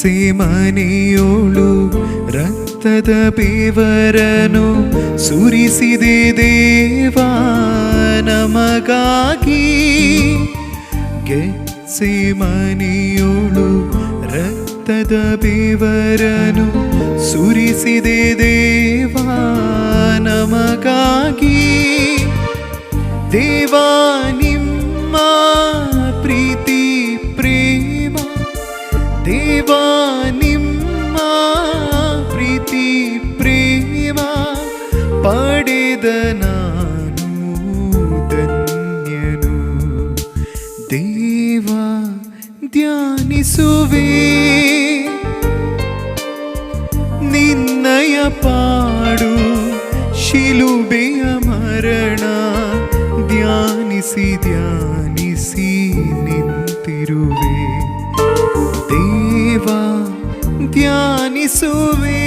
ಗೆತ್ಸೆಮನೆಯೋಳು ರಕ್ತದ ಬೆವರನು ಸುರಿಸಿದೆ ದೇವಾ ನಮಗಾಗಿ. ಗೆತ್ಸೆಮನೆಯೋಳು ರಕ್ತದ ಬೆವರನು ಸುರಿಸಿದೆ ದೇವಾ ನಮಗಾಗಿ. ದೇವಾ ನಿಮ್ಮ ಪ್ರೀತಿ ಪ್ರೇಮ, ದೇವಾ ನಿಮ್ಮ ಪ್ರೀತಿ ಪ್ರೇಮ ಪಡೆದ ನಾನು ಧನ್ಯನು. ದೇವಾ ಧ್ಯಾನಿಸುವೆ ನಿನ್ನಯ ಪಾಡು ಶಿಲುಬೆಯ ಮರಣ, ಧ್ಯಾನಿಸಿ ಧ್ಯಾನಿಸಿ ನಿಂತಿರುವೆ. ದೇವಾ ಧ್ಯಾನಿಸುವೆ.